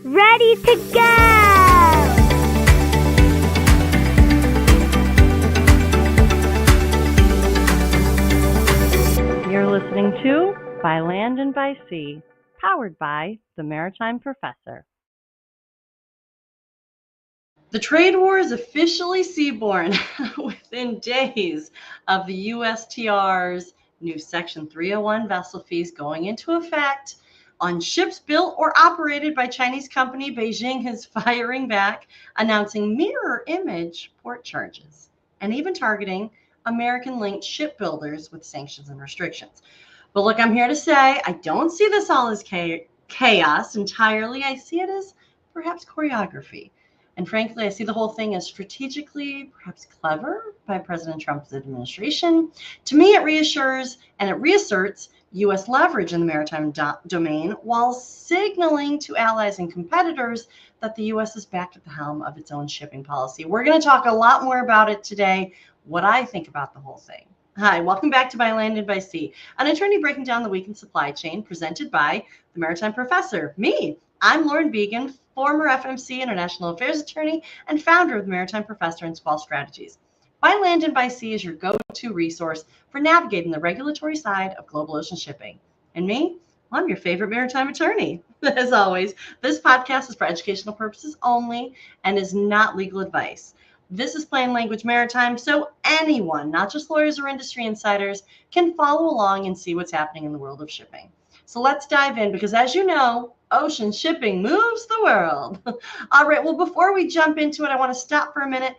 ready to go! You're listening to By Land and by Sea, powered by the Maritime Professor. The trade war is officially seaborne within days of the USTR's new Section 301 vessel fees going into effect on ships built or operated by Chinese company. Beijing is firing back, announcing mirror image port charges and even targeting American-linked shipbuilders with sanctions and restrictions. But look, I'm here to say I don't see this all as chaos entirely. I see it as perhaps choreography. And frankly, I see the whole thing as strategically perhaps clever by President Trump's administration. To me, it reassures and it reasserts U.S. leverage in the maritime domain while signaling to allies and competitors that the U.S. is back at the helm of its own shipping policy. We're going to talk a lot more about it today, what I think about the whole thing. Hi, welcome back to By Land and by Sea, an attorney breaking down the week in supply chain, presented by the Maritime Professor, me. I'm Lauren Began, former FMC International Affairs attorney and founder of the Maritime Professor and Squall Strategies. By Land and by Sea is your go-to resource for navigating the regulatory side of global ocean shipping. And me, I'm your favorite maritime attorney. As always, this podcast is for educational purposes only and is not legal advice. This is plain language maritime, so anyone, not just lawyers or industry insiders, can follow along and see what's happening in the world of shipping. So let's dive in because, as you know, ocean shipping moves the world. All right, well, before we jump into it, I want to stop for a minute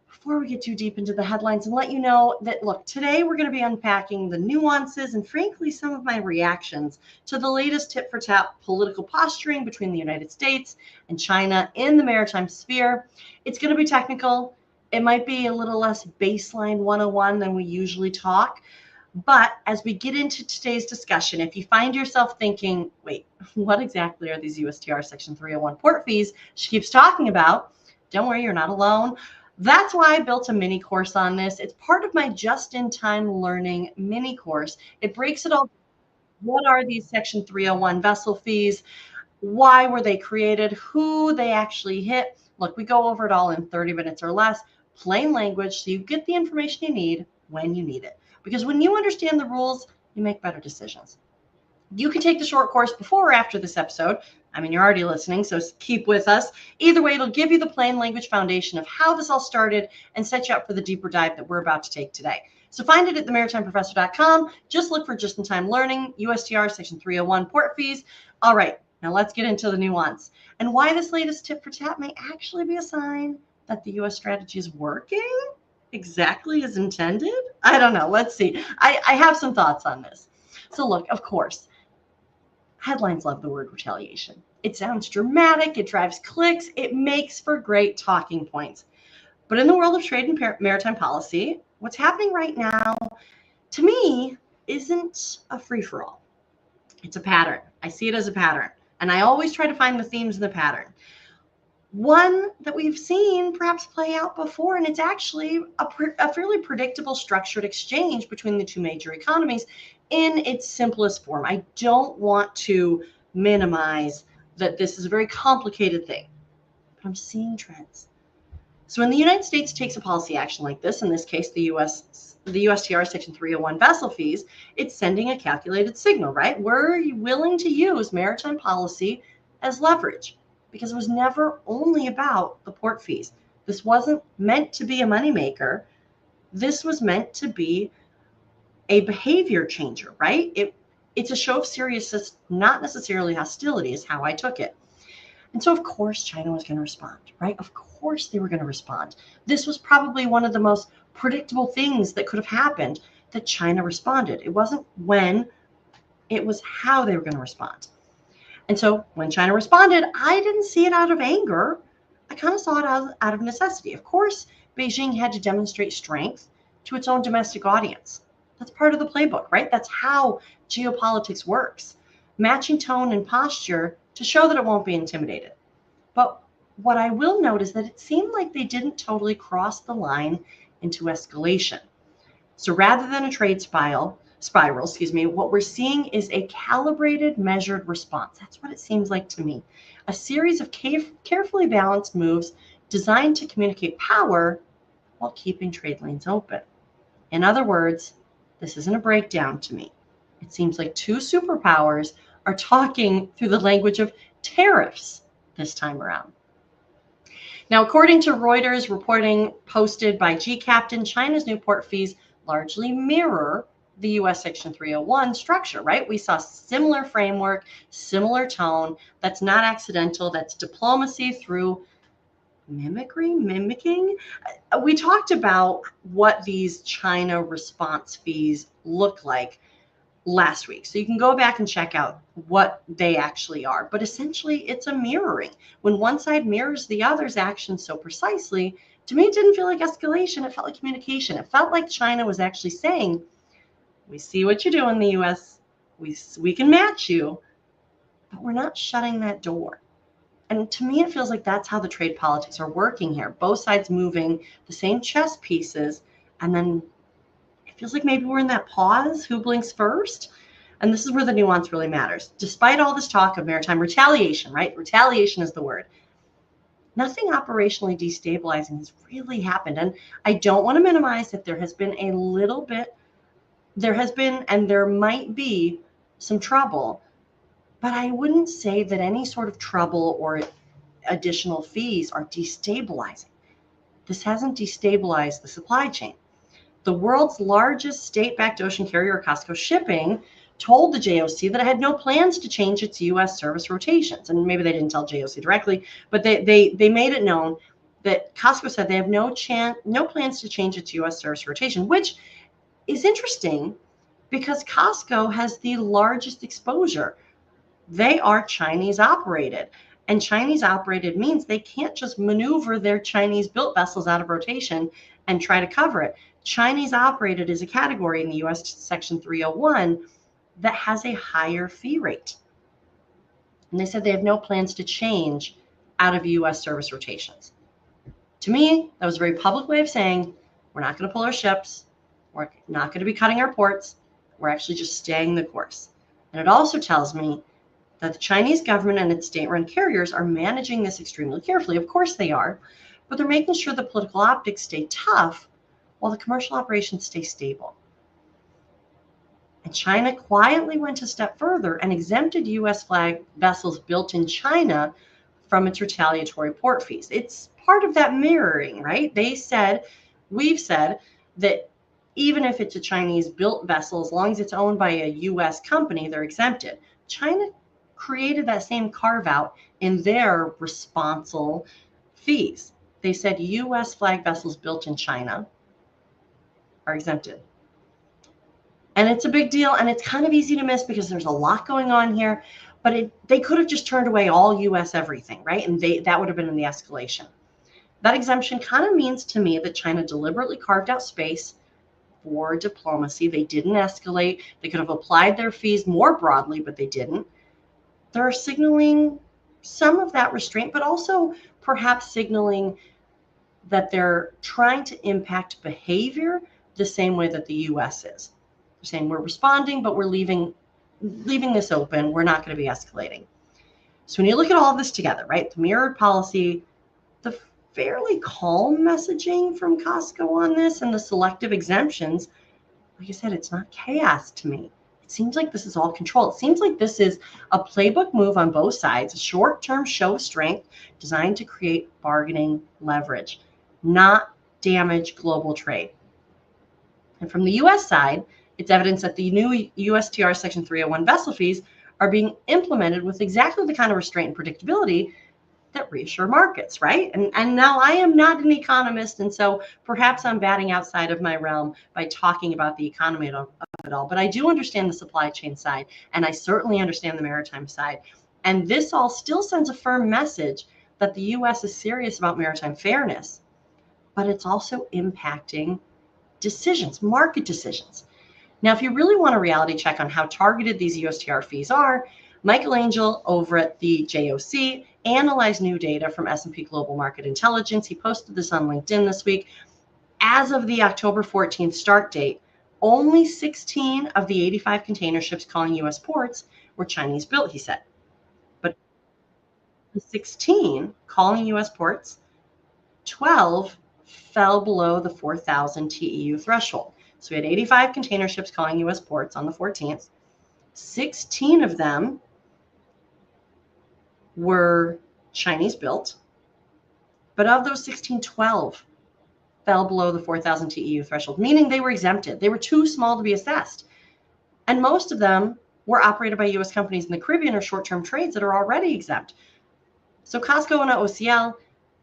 before we get too deep into the headlines and let you know that, look, today we're going to be unpacking the nuances and, frankly, some of my reactions to the latest tit-for-tat political posturing between the United States and China in the maritime sphere. It's going to be technical. It might be a little less baseline 101 than we usually talk. But as we get into today's discussion, if you find yourself thinking, wait, what exactly are these USTR Section 301 port fees she keeps talking about? Don't worry, you're not alone. That's why I built a mini course on this. It's part of my just-in-time learning mini course. It breaks it all. What are these Section 301 vessel fees? Why were they created? Who they actually hit? Look, we go over it all in 30 minutes or less, plain language, so you get the information you need when you need it. Because when you understand the rules, you make better decisions. You can take the short course before or after this episode. I mean, you're already listening, so keep with us. Either way, it'll give you the plain language foundation of how this all started and set you up for the deeper dive that we're about to take today. So find it at themaritimeprofessor.com. Just look for just-in-time learning, USTR Section 301 port fees. All right, now let's get into the nuance and why this latest tit-for-tat may actually be a sign that the U.S. strategy is working exactly as intended. I don't know. Let's see. I have some thoughts on this. So look, of course, headlines love the word retaliation. It sounds dramatic. It drives clicks. It makes for great talking points. But in the world of trade and maritime policy, what's happening right now, to me, isn't a free-for-all. It's a pattern. I see it as a pattern. And I always try to find the themes in the pattern. One that we've seen perhaps play out before, and it's actually a fairly predictable structured exchange between the two major economies in its simplest form. I don't want to minimize that this is a very complicated thing, but I'm seeing trends. So when the United States takes a policy action like this, in this case, the USTR Section 301 vessel fees, it's sending a calculated signal, right? We're willing to use maritime policy as leverage, because it was never only about the port fees. This wasn't meant to be a moneymaker. This was meant to be a behavior changer, right? It's a show of seriousness, not necessarily hostility, is how I took it. And so, of course, China was going to respond, right? Of course they were going to respond. This was probably one of the most predictable things that could have happened, that China responded. It wasn't when, it was how they were going to respond. And so when China responded, I didn't see it out of anger. I kind of saw it out of necessity. Of course, Beijing had to demonstrate strength to its own domestic audience. That's part of the playbook, right? That's how geopolitics works. Matching tone and posture to show that it won't be intimidated. But what I will note is that it seemed like they didn't totally cross the line into escalation. So rather than a trade spiral, spiral, what we're seeing is a calibrated, measured response. That's what it seems like to me. A series of carefully balanced moves designed to communicate power while keeping trade lanes open. In other words, this isn't a breakdown to me. It seems like two superpowers are talking through the language of tariffs this time around. Now, according to Reuters reporting posted by G-Captain, China's new port fees largely mirror the U.S. Section 301 structure, right? We saw similar framework, similar tone. That's not accidental. That's diplomacy through mimicking. We talked about what these China response fees look like last week. So you can go back and check out what they actually are. But essentially, it's a mirroring. When one side mirrors the other's actions so precisely, to me, it didn't feel like escalation. It felt like communication. It felt like China was actually saying, we see what you do in the U.S. We can match you, but we're not shutting that door. And to me, it feels like that's how the trade politics are working here. Both sides moving the same chess pieces, and then it feels like maybe we're in that pause, who blinks first? And this is where the nuance really matters. Despite all this talk of maritime retaliation, right? Retaliation is the word. Nothing operationally destabilizing has really happened. And I don't want to minimize that there has been and there might be some trouble, but I wouldn't say that any sort of trouble or additional fees are destabilizing. This hasn't destabilized the supply chain. The world's largest state-backed ocean carrier, COSCO Shipping, told the JOC that it had no plans to change its U.S. service rotations. And maybe they didn't tell JOC directly, but they made it known that COSCO said they have no plans to change its U.S. service rotation, which is interesting because COSCO has the largest exposure. They are Chinese operated. And Chinese operated means they can't just maneuver their Chinese built vessels out of rotation and try to cover it. Chinese operated is a category in the U.S. Section 301 that has a higher fee rate. And they said they have no plans to change out of U.S. service rotations. To me, that was a very public way of saying, we're not going to pull our ships. We're not going to be cutting our ports. We're actually just staying the course. And it also tells me that the Chinese government and its state-run carriers are managing this extremely carefully. Of course they are, but they're making sure the political optics stay tough while the commercial operations stay stable. And China quietly went a step further and exempted U.S. flag vessels built in China from its retaliatory port fees. It's part of that mirroring, right? We've said that even if it's a Chinese built vessel, as long as it's owned by a U.S. company, they're exempted. China created that same carve out in their responsible fees. They said U.S. flag vessels built in China are exempted. And it's a big deal, and it's kind of easy to miss because there's a lot going on here, but they could have just turned away all U.S. everything, right? And that would have been in the escalation. That exemption kind of means to me that China deliberately carved out space for diplomacy. They didn't escalate. They could have applied their fees more broadly, but they didn't. They're signaling some of that restraint, but also perhaps signaling that they're trying to impact behavior the same way that the U.S. is. They're saying we're responding, but we're leaving this open. We're not going to be escalating. So when you look at all of this together, right, the mirrored policy, the fairly calm messaging from COSCO on this, and the selective exemptions, like I said, it's not chaos to me. It seems like this is all controlled. It seems like this is a playbook move on both sides, a short-term show of strength designed to create bargaining leverage, not damage global trade. And from the U.S. side, it's evidence that the new USTR Section 301 vessel fees are being implemented with exactly the kind of restraint and predictability that reassure markets, right? And now I am not an economist, and so perhaps I'm batting outside of my realm by talking about the economy of it all, but I do understand the supply chain side, and I certainly understand the maritime side. And this all still sends a firm message that the U.S. is serious about maritime fairness, but it's also impacting decisions, market decisions. Now, if you really want a reality check on how targeted these USTR fees are, Michael Angel over at the JOC analyzed new data from S&P Global Market Intelligence. He posted this on LinkedIn this week. As of the October 14th start date, Only 16 of the 85 container ships calling U.S. ports were Chinese built, he said. But the 16 calling U.S. ports, 12 fell below the 4,000 TEU threshold. So we had 85 container ships calling U.S. ports on the 14th. 16 of them were Chinese built, but of those 16, 12 fell below the 4,000 TEU threshold, meaning they were exempted. They were too small to be assessed. And most of them were operated by U.S. companies in the Caribbean or short-term trades that are already exempt. So COSCO and OCL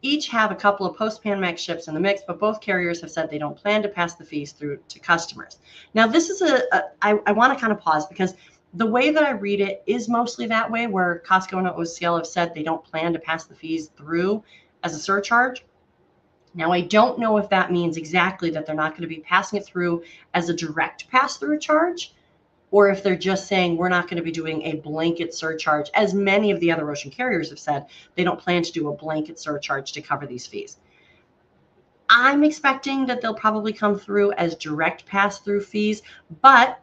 each have a couple of post-Panamax ships in the mix, but both carriers have said they don't plan to pass the fees through to customers. Now, this is I want to kind of pause because the way that I read it is mostly that way, where COSCO and OCL have said they don't plan to pass the fees through as a surcharge. Now, I don't know if that means exactly that they're not going to be passing it through as a direct pass-through charge, or if they're just saying we're not going to be doing a blanket surcharge, as many of the other ocean carriers have said they don't plan to do a blanket surcharge to cover these fees. I'm expecting that they'll probably come through as direct pass-through fees, but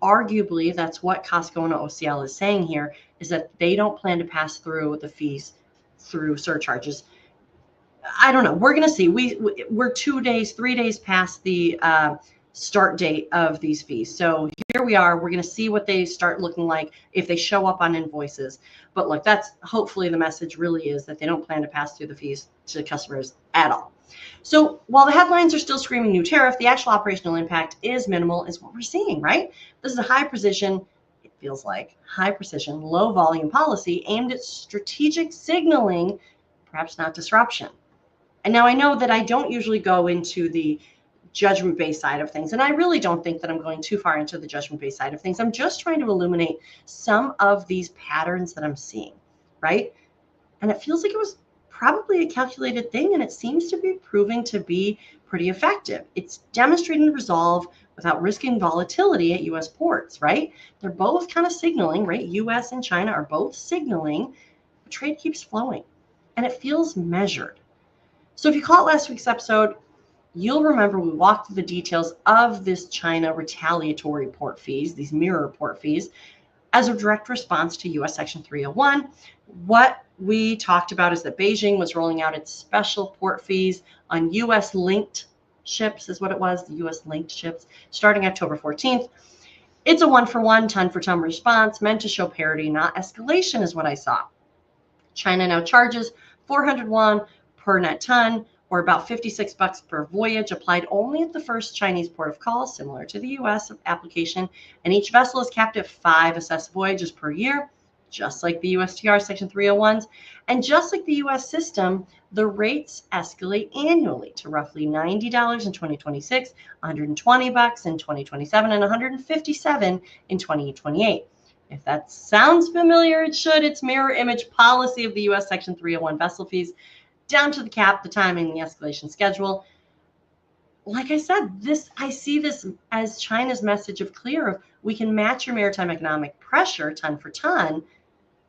arguably that's what COSCO and OCL is saying here, is that they don't plan to pass through the fees through surcharges. I don't know. We're going to see. We're 2 days, 3 days past the start date of these fees. So here we are. We're going to see what they start looking like if they show up on invoices. But look, that's hopefully the message really is that they don't plan to pass through the fees to customers at all. So while the headlines are still screaming new tariff, the actual operational impact is minimal, is what we're seeing, right? This is a high precision, it feels like high precision, low volume policy aimed at strategic signaling, perhaps not disruption. And now I know that I don't usually go into the judgment-based side of things, and I really don't think that I'm going too far into the judgment-based side of things. I'm just trying to illuminate some of these patterns that I'm seeing, right? And it feels like it was probably a calculated thing, and it seems to be proving to be pretty effective. It's demonstrating resolve without risking volatility at U.S. ports, right? They're both kind of signaling, right? U.S. and China are both signaling, but trade keeps flowing, and it feels measured. So if you caught last week's episode, you'll remember we walked through the details of this China retaliatory port fees, these mirror port fees, as a direct response to U.S. Section 301. What we talked about is that Beijing was rolling out its special port fees on U.S. linked ships, is what it was, the U.S. linked ships, starting October 14th. It's a one-for-one, ton-for-ton response meant to show parity, not escalation, is what I saw. China now charges 400 won per net ton, or about $56 per voyage, applied only at the first Chinese port of call, similar to the U.S. application. And each vessel is capped at 5 assessed voyages per year, just like the USTR Section 301s. And just like the U.S. system, the rates escalate annually to roughly $90 in 2026, $120 in 2027, and $157 in 2028. If that sounds familiar, it should. It's mirror image policy of the U.S. Section 301 vessel fees, down to the cap, the timing, the escalation schedule. Like I said, I see this as China's message of clear of we can match your maritime economic pressure ton for ton,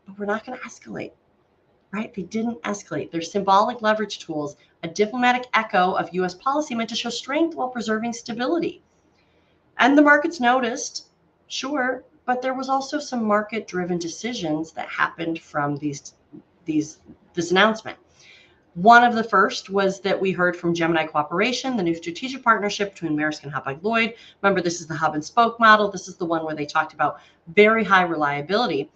but we're not going to escalate, right? They didn't escalate. They're symbolic leverage tools, a diplomatic echo of U.S. policy meant to show strength while preserving stability. And the markets noticed, sure, but there was also some market-driven decisions that happened from this announcement. One of the first was that we heard from Gemini Cooperation, the new strategic partnership between Maersk and Hapag-Lloyd. Remember, this is the hub and spoke model. This is the one where they talked about very high reliability.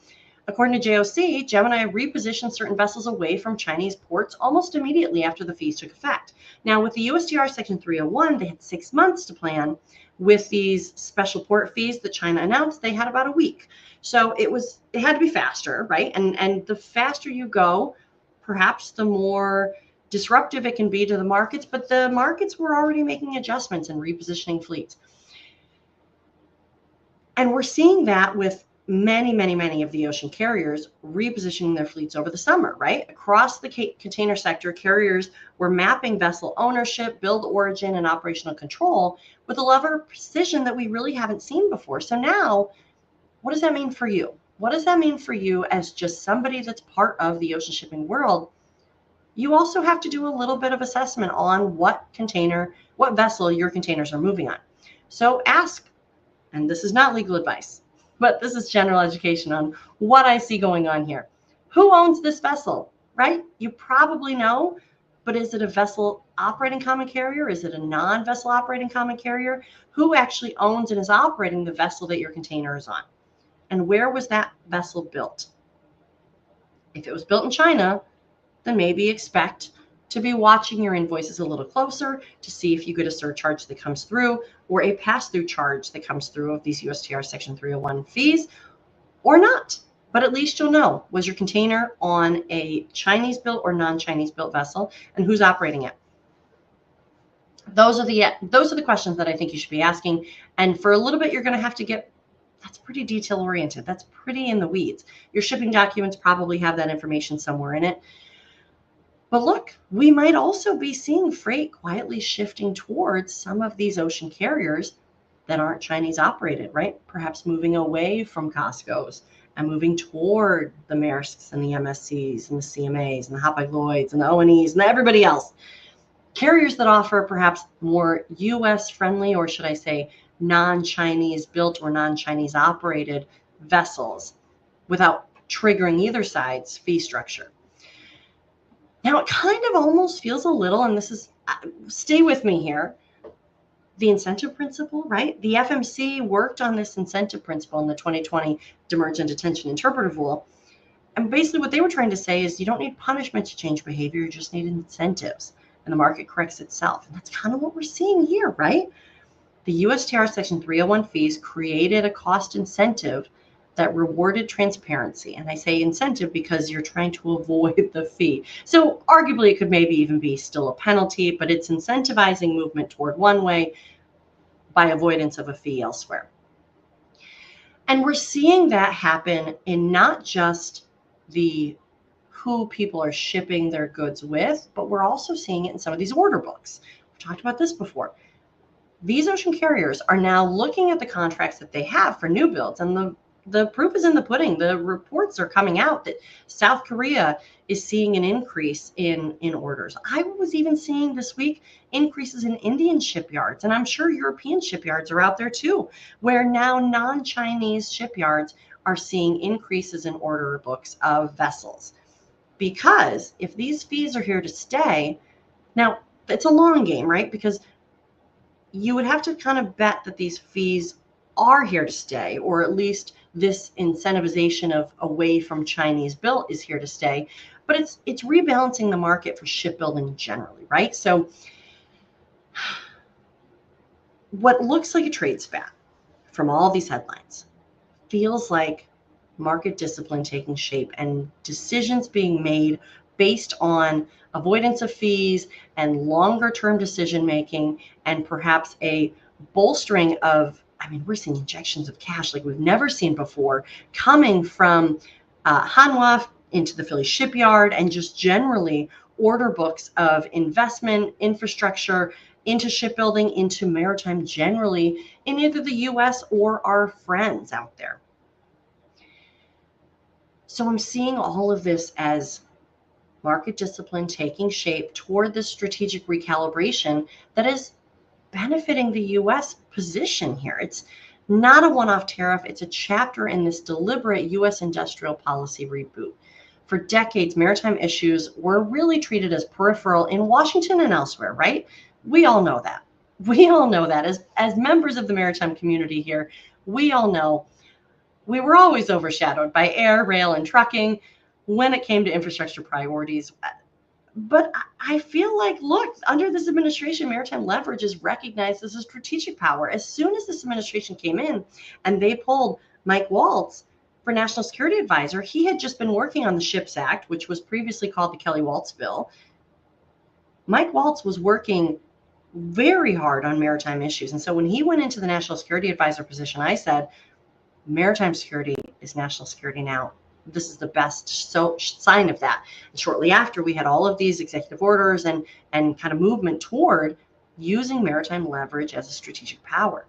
According to JOC, Gemini repositioned certain vessels away from Chinese ports almost immediately after the fees took effect. Now, with the USTR Section 301, they had 6 months to plan. With these special port fees that China announced, they had about a week. So it had to be faster, right? And the faster you go, perhaps the more disruptive it can be to the markets, but the markets were already making adjustments and repositioning fleets. And we're seeing that with many of the ocean carriers repositioning their fleets over the summer, right? Across the container sector, carriers were mapping vessel ownership, build origin, and operational control with a level of precision that we really haven't seen before. So now, what does that mean for you? What does that mean for you as just somebody that's part of the ocean shipping world? You also have to do a little bit of assessment on what vessel your containers are moving on. So ask, and this is not legal advice, but this is general education on what I see going on here. Who owns this vessel, right? You probably know, but is it a vessel operating common carrier? Is it a non-vessel operating common carrier? Who actually owns and is operating the vessel that your container is on? And where was that vessel built? If it was built in China, then maybe expect to be watching your invoices a little closer to see if you get a surcharge that comes through or a pass-through charge that comes through of these USTR Section 301 fees or not. But at least you'll know, was your container on a Chinese built or non-Chinese built vessel, and who's operating it? Those are the questions that I think you should be asking. And for a little bit, you're going to have to get, that's pretty detail oriented. That's pretty in the weeds. Your shipping documents probably have that information somewhere in it. But look, we might also be seeing freight quietly shifting towards some of these ocean carriers that aren't Chinese operated, right? Perhaps moving away from Costco's and moving toward the Maersks and the MSCs and the CMAs and the Hapag-Lloyds and the ONEs and everybody else. Carriers that offer perhaps more US friendly, or should I say non-Chinese built or non-Chinese operated vessels without triggering either side's fee structure. Now, it kind of almost feels a little, and this is, stay with me here, the incentive principle, right? The FMC worked on this incentive principle in the 2020 Demurrage and Detention Interpretive Rule. And basically what they were trying to say is you don't need punishment to change behavior, you just need incentives. And the market corrects itself. And that's kind of what we're seeing here, right? The USTR Section 301 fees created a cost incentive that rewarded transparency. And I say incentive because you're trying to avoid the fee. So arguably it could maybe even be still a penalty, but it's incentivizing movement toward one way by avoidance of a fee elsewhere. And we're seeing that happen in not just the who people are shipping their goods with, but we're also seeing it in some of these order books. We've talked about this before. These ocean carriers are now looking at the contracts that they have for new builds, and the proof is in the pudding. The reports are coming out that South Korea is seeing an increase in orders. I was even seeing this week increases in Indian shipyards, and I'm sure European shipyards are out there too, where now non-Chinese shipyards are seeing increases in order books of vessels. Because if these fees are here to stay, now it's a long game, right? Because you would have to kind of bet that these fees are here to stay, or at least this incentivization of away from Chinese built is here to stay. But it's rebalancing the market for shipbuilding generally, right? So what looks like a trade spat from all these headlines feels like market discipline taking shape and decisions being made based on avoidance of fees and longer term decision making, and perhaps a bolstering of, I mean, we're seeing injections of cash like we've never seen before coming from Hanwha into the Philly shipyard, and just generally order books of investment infrastructure into shipbuilding, into maritime generally, in either the US or our friends out there. So I'm seeing all of this as market discipline taking shape toward this strategic recalibration that is benefiting the US position here. It's not a one-off tariff. It's a chapter in this deliberate US industrial policy reboot. For decades, maritime issues were really treated as peripheral in Washington and elsewhere, right? We all know that. We all know that. As members of the maritime community here, we all know we were always overshadowed by air, rail, and trucking when it came to infrastructure priorities. But I feel like, look, under this administration, maritime leverage is recognized as a strategic power. As soon as this administration came in and they pulled Mike Waltz for National Security Advisor, he had just been working on the SHIPS Act, which was previously called the Kelly-Waltz Bill. Mike Waltz was working very hard on maritime issues. And so when he went into the National Security Advisor position, I said, maritime security is national security now. This is the best sign of that. And shortly after, we had all of these executive orders and kind of movement toward using maritime leverage as a strategic power.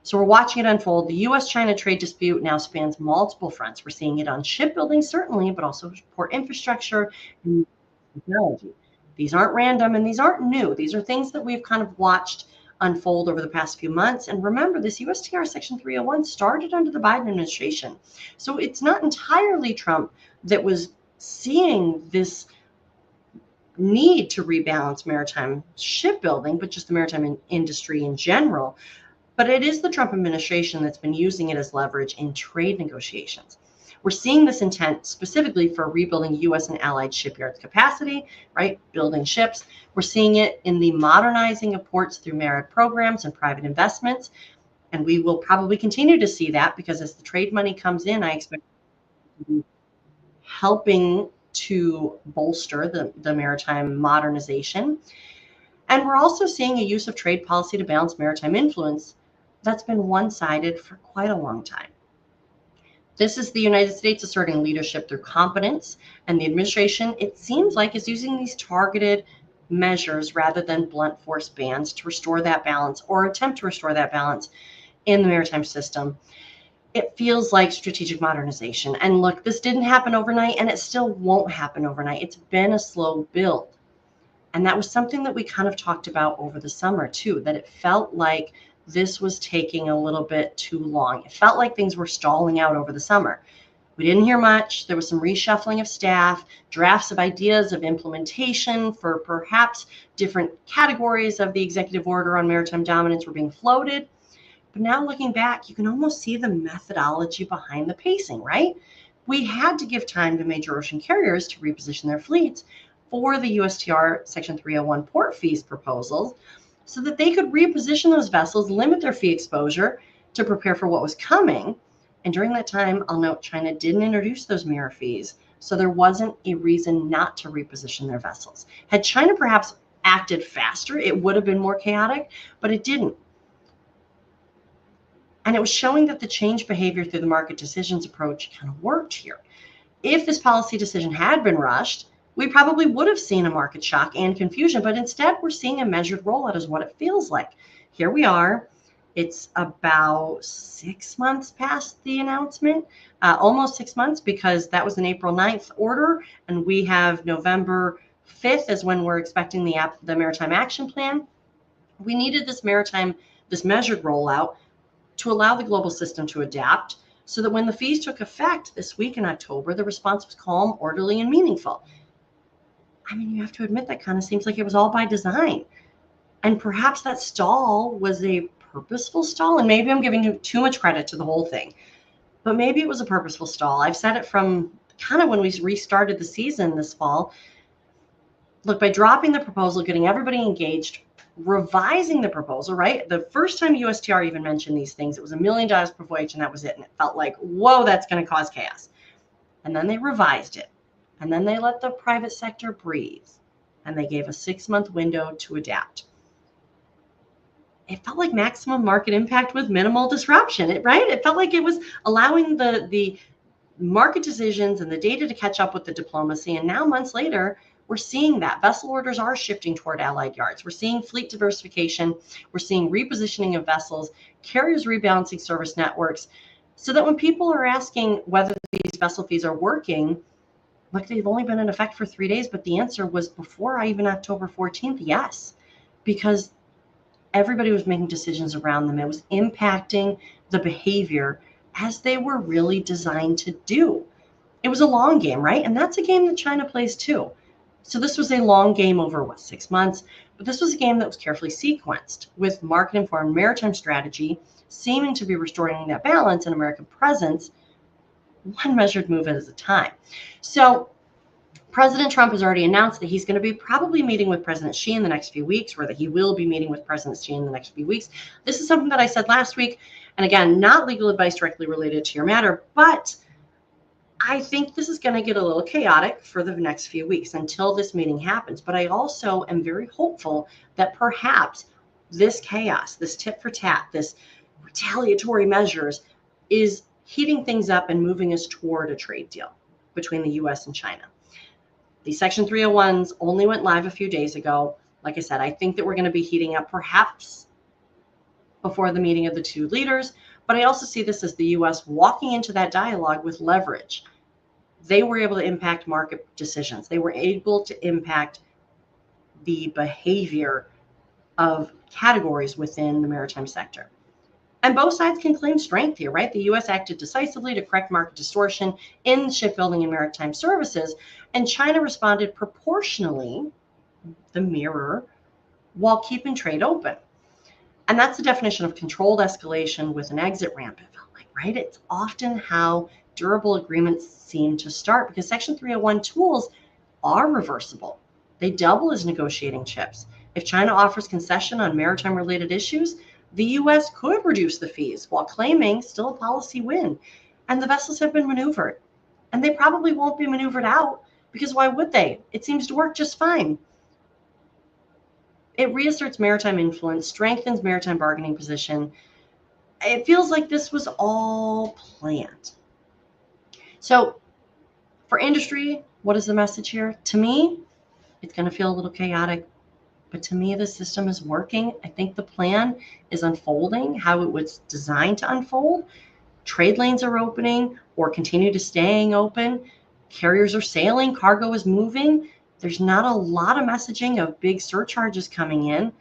So we're watching it unfold. The U.S.-China trade dispute now spans multiple fronts. We're seeing it on shipbuilding, certainly, but also port infrastructure and technology. These aren't random and these aren't new. These are things that we've kind of watched unfold over the past few months. And remember, this USTR Section 301 started under the Biden administration. So it's not entirely Trump that was seeing this need to rebalance maritime shipbuilding, but just the maritime industry in general. But it is the Trump administration that's been using it as leverage in trade negotiations. We're seeing this intent specifically for rebuilding U.S. and allied shipyards capacity, right? Building ships. We're seeing it in the modernizing of ports through merit programs and private investments. And we will probably continue to see that because as the trade money comes in, I expect to be helping to bolster the maritime modernization. And we're also seeing a use of trade policy to balance maritime influence that's been one-sided for quite a long time. This is the United States asserting leadership through competence, and the administration, it seems like, is using these targeted measures rather than blunt force bans to restore that balance or attempt to restore that balance in the maritime system. It feels like strategic modernization. And look, this didn't happen overnight, and it still won't happen overnight. It's been a slow build. And that was something that we kind of talked about over the summer too, that it felt like this was taking a little bit too long. It felt like things were stalling out over the summer. We didn't hear much. There was some reshuffling of staff, drafts of ideas of implementation for perhaps different categories of the executive order on maritime dominance were being floated. But now looking back, you can almost see the methodology behind the pacing, right? We had to give time to major ocean carriers to reposition their fleets for the USTR Section 301 port fees proposals so that they could reposition those vessels, limit their fee exposure to prepare for what was coming. And during that time, I'll note China didn't introduce those mirror fees, so there wasn't a reason not to reposition their vessels. Had China perhaps acted faster, it would have been more chaotic, but it didn't. And it was showing that the change behavior through the market decisions approach kind of worked here. If this policy decision had been rushed, we probably would have seen a market shock and confusion, but instead we're seeing a measured rollout is what it feels like. Here we are. It's about 6 months past the announcement, almost 6 months, because that was an April 9th order, and we have November 5th is when we're expecting the Maritime Action Plan. We needed this measured rollout to allow the global system to adapt so that when the fees took effect this week in October, the response was calm, orderly, and meaningful. I mean, you have to admit that kind of seems like it was all by design. And perhaps that stall was a purposeful stall. And maybe I'm giving too much credit to the whole thing, but maybe it was a purposeful stall. I've said it from kind of when we restarted the season this fall. Look, by dropping the proposal, getting everybody engaged, revising the proposal, right? The first time USTR even mentioned these things, it was $1 million per voyage, and that was it. And it felt like, whoa, that's going to cause chaos. And then they revised it. And then they let the private sector breathe. And they gave a 6-month window to adapt. It felt like maximum market impact with minimal disruption, right? It felt like it was allowing the market decisions and the data to catch up with the diplomacy. And now, months later, we're seeing that vessel orders are shifting toward allied yards. We're seeing fleet diversification. We're seeing repositioning of vessels, carriers rebalancing service networks, so that when people are asking whether these vessel fees are working, look, they've only been in effect for 3 days, but the answer was before even October 14th, yes, because everybody was making decisions around them. It was impacting the behavior as they were really designed to do. It was a long game, right? And that's a game that China plays too. So this was a long game over, 6 months? But this was a game that was carefully sequenced with market-informed maritime strategy seeming to be restoring that balance and American presence, one measured move at a time. So President Trump has already announced that he's going to be probably meeting with President Xi in the next few weeks, or that he will be meeting with President Xi in the next few weeks. This is something that I said last week. And again, not legal advice directly related to your matter, but I think this is going to get a little chaotic for the next few weeks until this meeting happens. But I also am very hopeful that perhaps this chaos, this tit-for-tat, this retaliatory measures is heating things up and moving us toward a trade deal between the U.S. and China. The Section 301s only went live a few days ago. Like I said, I think that we're going to be heating up perhaps before the meeting of the two leaders, but I also see this as the U.S. walking into that dialogue with leverage. They were able to impact market decisions. They were able to impact the behavior of categories within the maritime sector. And both sides can claim strength here, right? The U.S. acted decisively to correct market distortion in shipbuilding and maritime services, and China responded proportionally, the mirror, while keeping trade open. And that's the definition of controlled escalation with an exit ramp, it felt like, right? It's often how durable agreements seem to start, because Section 301 tools are reversible. They double as negotiating chips. If China offers concession on maritime related issues, the U.S. could reduce the fees while claiming still a policy win. And the vessels have been maneuvered. And they probably won't be maneuvered out, because why would they? It seems to work just fine. It reasserts maritime influence, strengthens maritime bargaining position. It feels like this was all planned. So for industry, what is the message here? To me, it's going to feel a little chaotic, but to me, the system is working. I think the plan is unfolding how it was designed to unfold. Trade lanes are opening or continue to staying open. Carriers are sailing, cargo is moving. There's not a lot of messaging of big surcharges coming in.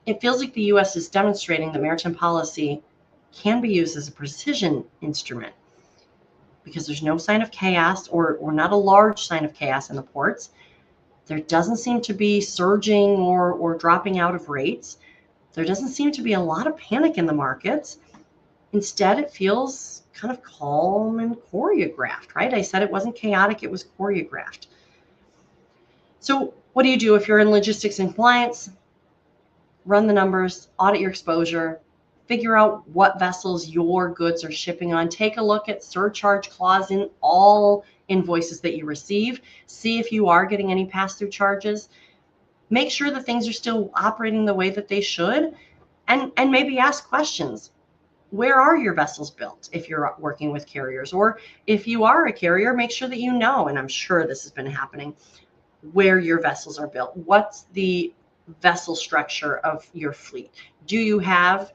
It feels like the U.S. is demonstrating that maritime policy can be used as a precision instrument, because there's no sign of chaos, or not a large sign of chaos in the ports. There doesn't seem to be surging or dropping out of rates. There doesn't seem to be a lot of panic in the markets. Instead, it feels kind of calm and choreographed, right? I said it wasn't chaotic, it was choreographed. So what do you do if you're in logistics and compliance? Run the numbers, audit your exposure, figure out what vessels your goods are shipping on. Take a look at surcharge clause in all invoices that you receive. See if you are getting any pass-through charges. Make sure that things are still operating the way that they should, and maybe ask questions. Where are your vessels built if you're working with carriers? Or if you are a carrier, make sure that you know, and I'm sure this has been happening, where your vessels are built. What's the vessel structure of your fleet? Do you have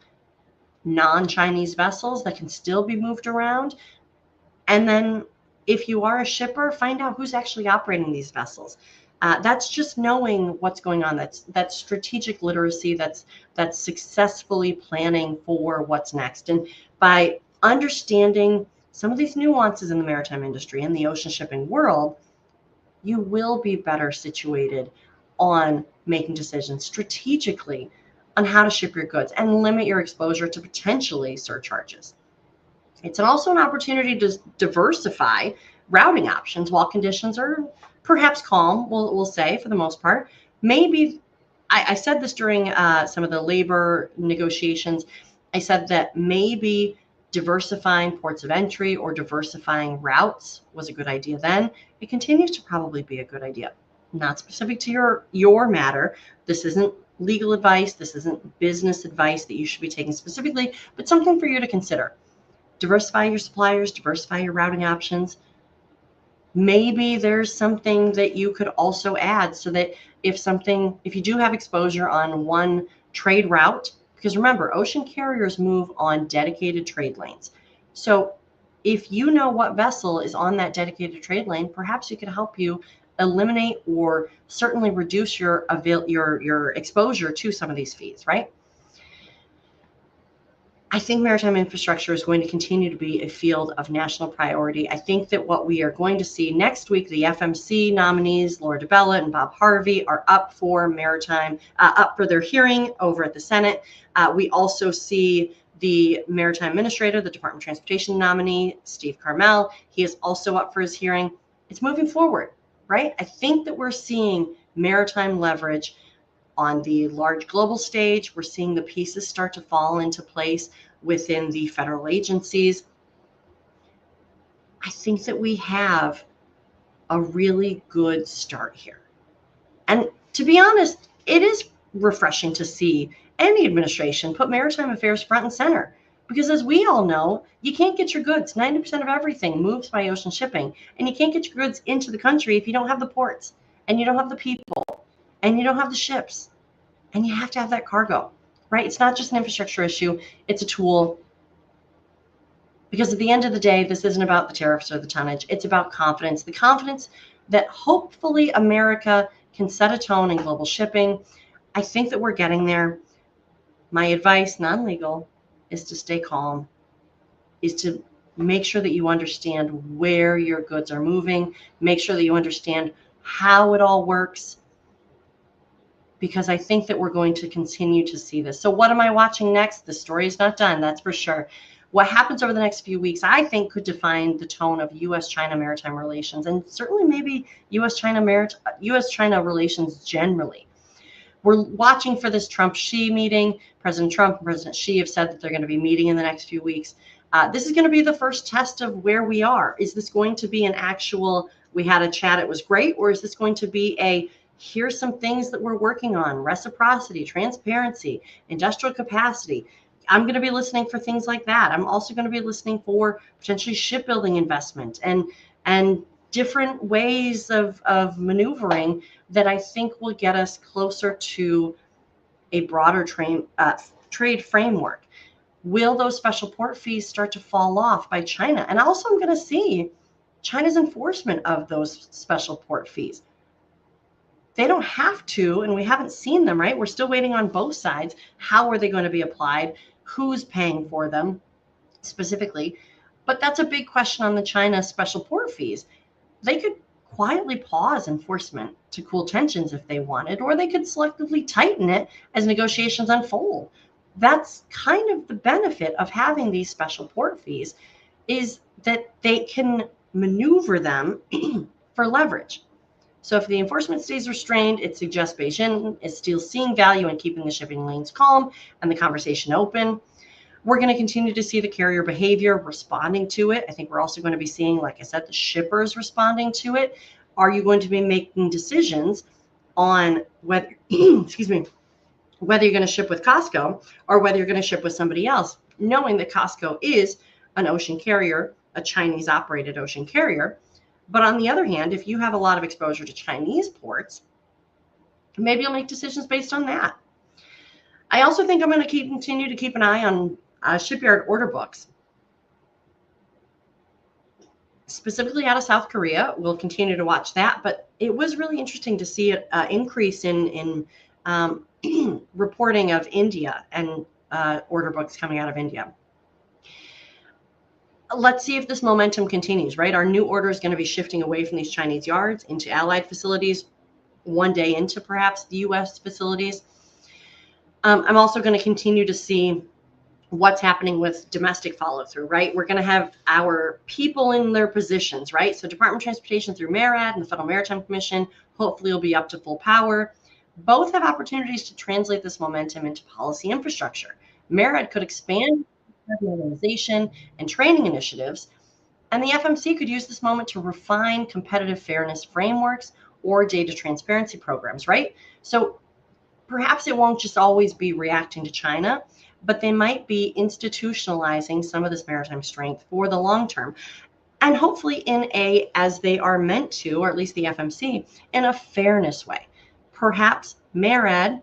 non-Chinese vessels that can still be moved around? And then if you are a shipper, find out who's actually operating these vessels. That's just knowing what's going on. That's strategic literacy. That's successfully planning for what's next. And by understanding some of these nuances in the maritime industry and the ocean shipping world, you will be better situated on making decisions strategically on how to ship your goods and limit your exposure to potentially surcharges. It's also an opportunity to diversify routing options while conditions are perhaps calm, we'll say, for the most part. Maybe, I said this during some of the labor negotiations, I said that maybe diversifying ports of entry or diversifying routes was a good idea then. It continues to probably be a good idea. Not specific to your matter. This isn't legal advice. This isn't business advice that you should be taking specifically, but something for you to consider. Diversify your suppliers, diversify your routing options. Maybe there's something that you could also add so that if you do have exposure on one trade route, because remember, ocean carriers move on dedicated trade lanes. So if you know what vessel is on that dedicated trade lane, perhaps it could help you eliminate or certainly reduce your exposure to some of these fees, right? I think maritime infrastructure is going to continue to be a field of national priority. I think that what we are going to see next week, the FMC nominees, Laura DeBella and Bob Harvey, are up for their hearing over at the Senate. We also see the Maritime Administrator, the Department of Transportation nominee, Steve Carmel. He is also up for his hearing. It's moving forward, right? I think that we're seeing maritime leverage on the large global stage. We're seeing the pieces start to fall into place within the federal agencies. I think that we have a really good start here. And to be honest, it is refreshing to see any administration put maritime affairs front and center. Because as we all know, you can't get your goods. 90% of everything moves by ocean shipping. And you can't get your goods into the country if you don't have the ports, and you don't have the people, and you don't have the ships. And you have to have that cargo, right? It's not just an infrastructure issue. It's a tool. Because at the end of the day, this isn't about the tariffs or the tonnage. It's about confidence. The confidence that hopefully America can set a tone in global shipping. I think that we're getting there. My advice, non-legal, is to stay calm, is to make sure that you understand where your goods are moving, make sure that you understand how it all works, because I think that we're going to continue to see this. So what am I watching next? The story is not done, that's for sure. What happens over the next few weeks, I think, could define the tone of U.S.-China maritime relations, and certainly maybe U.S.-China relations generally. We're watching for this Trump-Xi meeting. President Trump and President Xi have said that they're going to be meeting in the next few weeks. This is going to be the first test of where we are. Is this going to be an actual, we had a chat, it was great, or is this going to be a, here's some things that we're working on, reciprocity, transparency, industrial capacity? I'm going to be listening for things like that. I'm also going to be listening for potentially shipbuilding investment and different ways of maneuvering that I think will get us closer to a broader trade framework. Will those special port fees start to fall off by China? And also I'm going to see China's enforcement of those special port fees. They don't have to, and we haven't seen them, right? We're still waiting on both sides. How are they going to be applied? Who's paying for them specifically? But that's a big question on the China special port fees. They could quietly pause enforcement to cool tensions if they wanted, or they could selectively tighten it as negotiations unfold. That's kind of the benefit of having these special port fees, is that they can maneuver them for leverage. So if the enforcement stays restrained, it suggests Beijing is still seeing value in keeping the shipping lanes calm and the conversation open. We're going to continue to see the carrier behavior responding to it. I think we're also going to be seeing, like I said, the shippers responding to it. Are you going to be making decisions on whether, excuse me, whether you're going to ship with Costco or whether you're going to ship with somebody else, knowing that Costco is an ocean carrier, a Chinese operated ocean carrier. But on the other hand, if you have a lot of exposure to Chinese ports, maybe you'll make decisions based on that. I also think I'm going to continue to keep an eye on shipyard order books, specifically out of South Korea. We'll continue to watch that, but it was really interesting to see an increase in reporting of India and order books coming out of India. Let's see if this momentum continues, right? Our new order is going to be shifting away from these Chinese yards into allied facilities, one day into perhaps the U.S. facilities. I'm also going to continue to see what's happening with domestic follow through, right? We're going to have our people in their positions, right? So Department of Transportation through MARAD and the Federal Maritime Commission hopefully will be up to full power. Both have opportunities to translate this momentum into policy infrastructure. MARAD could expand organization and training initiatives, and the FMC could use this moment to refine competitive fairness frameworks or data transparency programs, right? So perhaps it won't just always be reacting to China, but they might be institutionalizing some of this maritime strength for the long term, and hopefully in a, as they are meant to, or at least the FMC, in a fairness way. Perhaps MARAD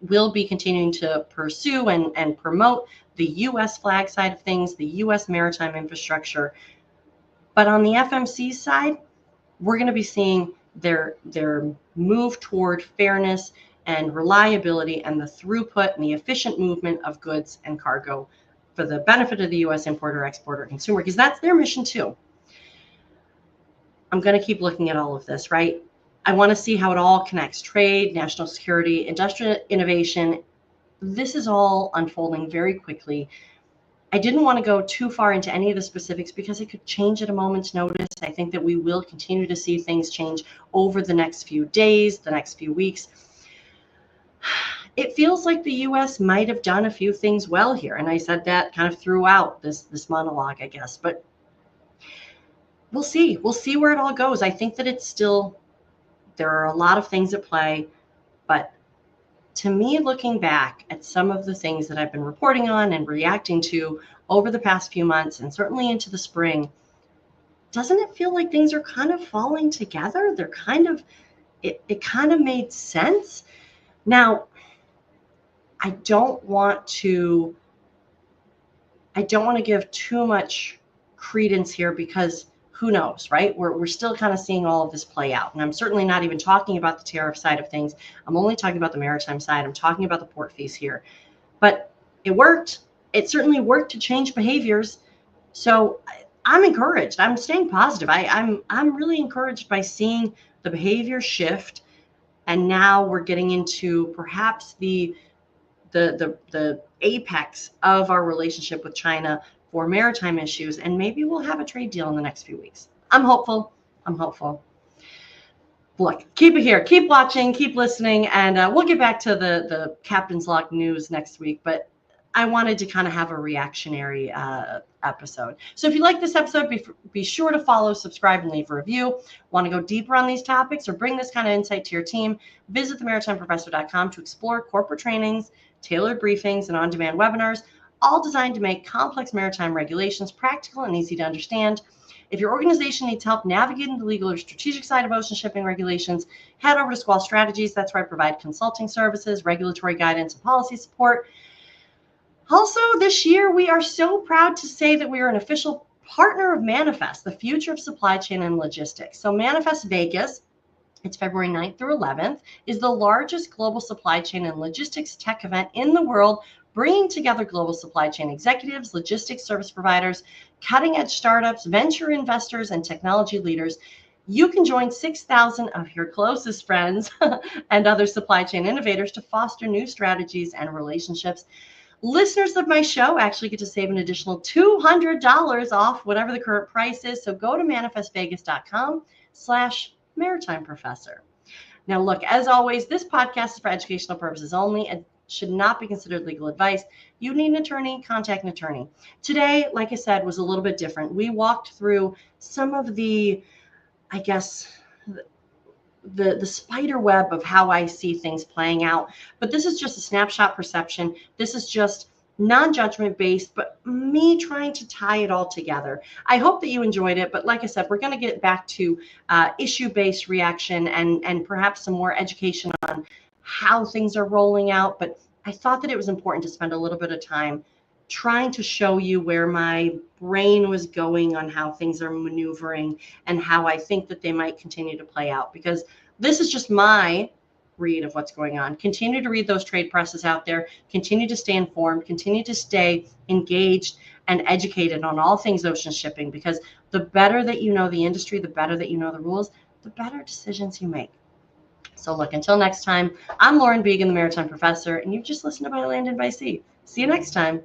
will be continuing to pursue and promote the U.S. flag side of things, the U.S. maritime infrastructure. But on the FMC side, we're going to be seeing their move toward fairness and reliability and the throughput and the efficient movement of goods and cargo for the benefit of the U.S. importer, exporter, consumer, because that's their mission too. I'm going to keep looking at all of this, right? I want to see how it all connects: trade, national security, industrial innovation. This is all unfolding very quickly. I didn't want to go too far into any of the specifics because it could change at a moment's notice. I think that we will continue to see things change over the next few days, the next few weeks. It feels like the U.S. might have done a few things well here, and I said that kind of throughout this monologue, I guess. But we'll see. We'll see where it all goes. I think that it's still, there are a lot of things at play, but to me, looking back at some of the things that I've been reporting on and reacting to over the past few months and certainly into the spring, doesn't it feel like things are kind of falling together? They're kind of, it kind of made sense. Now, I don't want to give too much credence here, because who knows, right? We're still kind of seeing all of this play out. And I'm certainly not even talking about the tariff side of things. I'm only talking about the maritime side. I'm talking about the port fees here. But it worked. It certainly worked to change behaviors. So I'm encouraged. I'm staying positive. I'm really encouraged by seeing the behavior shift. And now we're getting into perhaps the apex of our relationship with China for maritime issues, and maybe we'll have a trade deal in the next few weeks. I'm hopeful. I'm hopeful. Look, keep it here. Keep watching. Keep listening, and we'll get back to the Captain's Log news next week. But I wanted to kind of have a reactionary episode. So if you like this episode, be sure to follow, subscribe, and leave a review. Want to go deeper on these topics or bring this kind of insight to your team? Visit themaritimeprofessor.com to explore corporate trainings, tailored briefings, and on-demand webinars, all designed to make complex maritime regulations practical and easy to understand. If your organization needs help navigating the legal or strategic side of ocean shipping regulations, head over to Squall Strategies. That's where I provide consulting services, regulatory guidance, and policy support. Also, this year, we are so proud to say that we are an official partner of Manifest, the future of supply chain and logistics. So Manifest Vegas, it's February 9th through 11th, is the largest global supply chain and logistics tech event in the world, bringing together global supply chain executives, logistics service providers, cutting-edge startups, venture investors, and technology leaders. You can join 6,000 of your closest friends and other supply chain innovators to foster new strategies and relationships. Listeners of my show actually get to save an additional $200 off whatever the current price is. So go to manifestvegas.com/maritime professor. Now, look, as always, this podcast is for educational purposes only and should not be considered legal advice. You need an attorney, contact an attorney. Today, like I said, was a little bit different. We walked through some of the, I guess, the spider web of how I see things playing out. But this is just a snapshot perception. This is just non-judgment based, but me trying to tie it all together. I hope that you enjoyed it. But like I said, we're going to get back to issue-based reaction and perhaps some more education on how things are rolling out. But I thought that it was important to spend a little bit of time trying to show you where my brain was going on how things are maneuvering and how I think that they might continue to play out, because this is just my read of what's going on. Continue to read those trade presses out there, continue to stay informed, continue to stay engaged and educated on all things ocean shipping, because the better that you know the industry, the better that you know the rules, the better decisions you make. So look, until next time, I'm Lauren Began, the Maritime Professor, and you've just listened to By Land and by Sea. See you next time.